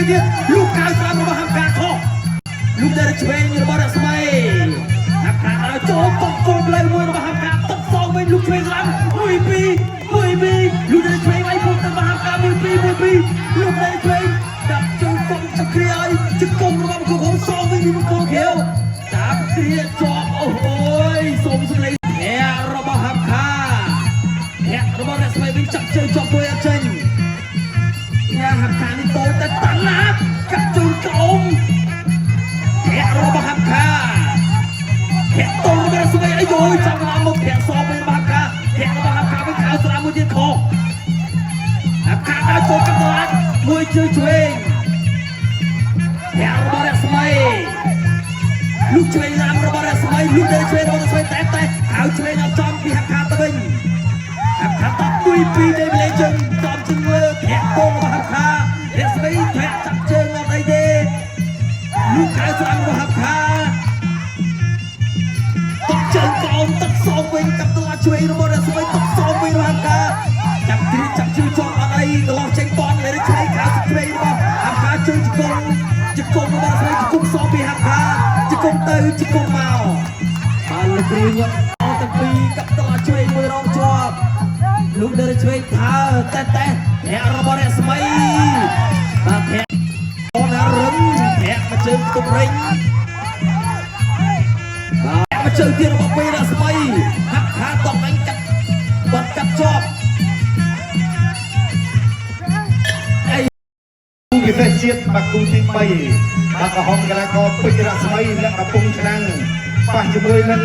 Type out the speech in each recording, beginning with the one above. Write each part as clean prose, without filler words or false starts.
មួយទៀតលោកកៅស្រាមរបស់ហាប់ការខុសលោកដែលឆ្វេងរបស់រស្មីហាប់ការឲ្យចូលកប់គោលផ្លូវមួយរបស់ហាប់ការទឹកសងវិញលោកឆ្វេងស្រាម1 2លោកដែលឆ្វេងឲ្យពុកទៅរបស់ហាប់ការ1 2លោកដែលឆ្វេងដាក់ចូលកប់ចក្រាឲ្យជង្គង់របស់គោសងវិញពីគោខៀវតាមគ្រាជាប់អូយសូមសម្លេងរបស់ហាប់ការរបស់រស្មីវិញចាក់ជើងជាប់មួយអត់ចេញហាប់ការនេះតូចតែតាន់ណាកាត់ជូនក្អមរបស់ហាប់ការតូចរបស់ស្មីអីយយចាំដល់មកសងវិញរបស់ហាប់ការរបស់ហាប់ការវិញខៅស្រាមួយទៀតខុសហាប់ការដល់ចូលកាត់ឡាច់មួយជើងឆ្វេងរបស់រស្មីលោកឆ្វេងឡើងរបស់រស្មីលោកដែលឆ្វេងរបស់រស្មីតែខៅឆ្វេងអត់ចំពីហាប់ការទៅវិញហាប់ការត1 2នៃលេងជើងចំជើងមើលធាក់គងរបស់ហាប់ការរស្មីធាក់ចាប់ជើងអត់អីទេលោកខៅស្រាំរបស់ហាប់ការតកជើងកោនទឹកសងវិញកាប់តឡាឆ្វេងរបស់រស្មីទឹកសងវិញរបស់ហាប់ការចាប់គ្រាចាប់ជើងជាប់អត់អីកន្លោះចេញតនលេឆ្វេងខៅឆ្វេងរបស់ហាប់ការជើងជង្គង់របស់រស្មីជង្គង់សងពីហាប់ការជង្គង់ទៅជង្គង់មកបានលោកគ្រូញ៉ាំទាំងពីរកាប់តឡាឆ្វេងមួយរងជាប់លោកដែលឆ្វេងថើតែរបស់រស្មីបាទអូនរឹងមកជើងទុំរិញបាទមកជើងទៀតរបស់ពេលរស្មីហាក់ខាតអញកាត់បាត់កាត់ជាប់ពិសេសជាតិបាគូទី3បាទក្រហមកីឡាករពេជ្ររស្មីអ្នកកំពុងឆ្នាំងប៉ះជាមួយនឹង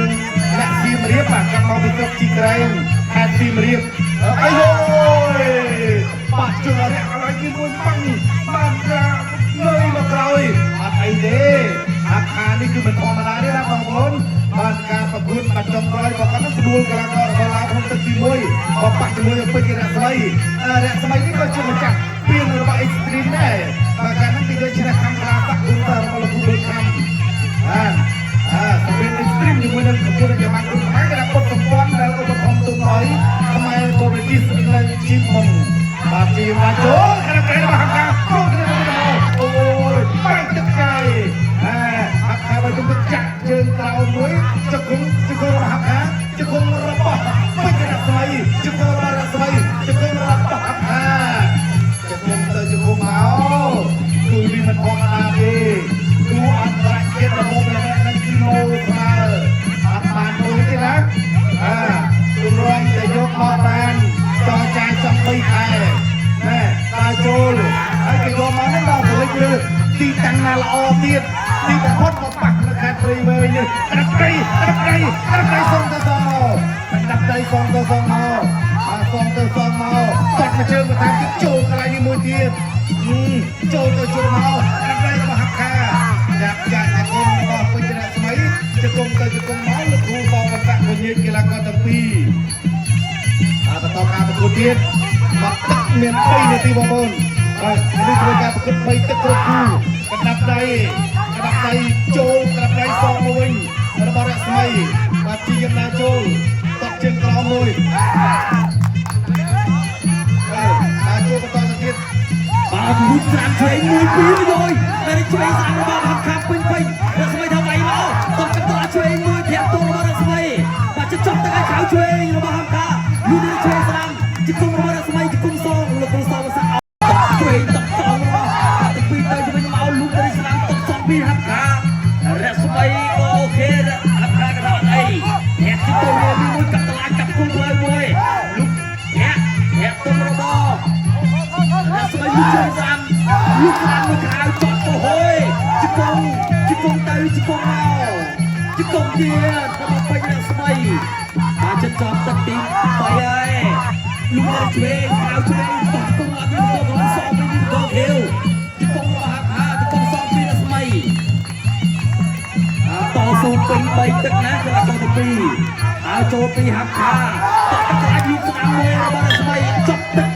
អ្នកសៀមរាបបាទកាប់មកពីស្រុកជីក្រែងខេត្តសៀមរាបអីយោបាក់ជើងរយៈកន្លែងនេះមួយបាំងបានក្រាងើយមកក្រោយអត់អីទេអាខានេះគឺមិនធម្មតាទេណាបងប្អូនបានការប្រកួតបាត់ចុងក្រោយរបស់គាត់នឹងស្ដួលកីឡាកររបស់ឡាវក្នុងទឹកទី1ក៏បាក់ជាមួយនឹងពេជ្ររស្មីនេះក៏ជាម្ចាស់ពីរបស់ Extreme ដែរបើកាលហ្នឹងគេយកឈ្នះខាងឡាវបាក់ខ្លួនរបស់លោកលោកខាំសម្រាប់ Extreme ជាមួយនឹងប្រកួតយ៉ាងម៉េចខ្លួនខ្មែរគេដាក់ពុតសម្ព័ន្ធដែលឧបត្ថម្ភទុំឲ្យខ្មែរបរិយានៅជីមមុនបាទជាមកចូលខាងក្រៅរបស់ហាប់ការចូលទៅអូយបែកទឹកកាយហាប់ការបើទុំទឹកចាក់ជើងក្រោមមួយជង្គង់របស់ហាប់ការជង្គង់របស់ពេជ្ររស្មីជង្គង់របស់រស្មីជង្គង់របស់ហាប់ការជង្គង់ទៅជង្គង់មកគឺវាមិនធម្មតាទេគឺអន្តរជាតិរបស់អ្នកនឹងគីឡូខ្មែរអត់បានមួយទេណាគឺរងតែយកមកបានចរចាចំ3ខែណែតាចូលហើយគេយកមកនេះដល់ប្រលិចលើទីតាំងណាល្អទៀតទីបំផុតមកបាក់នៅខេត្តព្រៃវែងនេះដាក់ដីសងទៅសងមកដាក់ដីសងទៅសងមកសងទៅសងមកតត់មកជើងមកតាមទៀតចូលកន្លែងនេះមួយទៀតចូលទៅចូលមកដាក់ដីរបស់ហាក់ខាចាក់គុំរបស់ពេជ្ររស្មីជង្គង់ទៅជង្គង់មកលោកគ្រូបបតៈវិញ្ញាណកីឡាករទាំងពីរបន្តការប្រកួតទៀតមកទឹកមាន3នាទីបងប្អូនហើយនេះធ្វើការប្រកួត3ទឹកគ្រប់គូកណ្ដាប់ដៃចូលកណ្ដាប់ដៃសងមកវិញរបស់រស្មីបាទជាយដើរចូលតត់ជើងក្រោមមួយដើរចូលបន្តទៅទៀតបាទមួយស្រាំឆ្វេង1 2យយតែឆ្វេងស្រាំរបស់ហាប់ខាប់ពេញរស្មីថាវៃមកតត់កន្ទឆ្វេងមួយធាក់ទូរបស់រស្មីបាទចប់ទៅឲ្យខៅឆ្វេងរបស់ហាប់ខាលោកនេះឆ្វេងស្រាំជង្គង់របស់រស្មីជង្គង់សងលោកគ្រូសងសាឆ្វេងតក់សងរបស់ទី2ទៅវិញមកលោកនេះស្រាំតក់សងពីហាប់ខារស្មីអូខេហាប់ខាក៏ដល់អីធាក់ទូមួយកាត់តឡាកាត់គង់លើមួយលោកធាក់ទូរបស់រស្មីលោកឆ្វេងស្រាំលោកស្រាំមួយខៅចត់ទៅហួយជង្គង់ទៅជង្គង់មកជង្គង់ទៀតរបស់ពេជ្ររស្មីបានចិនចំទឹកទី3ហើយលោកនៅឆ្វេងខៅឆ្វេងតោះគង់អត់មានទៅកន្លងសងពីនេះទៅហេវជង្គង់របស់ហាជង្គង់សងពីរស្មីតស៊ូពេញ3ទឹកណាកីឡាករទី2ហើយចូលពីហាប់ខាតោះខ្លាចលោកស្រាំមួយរបស់រស្មីចប់ទឹក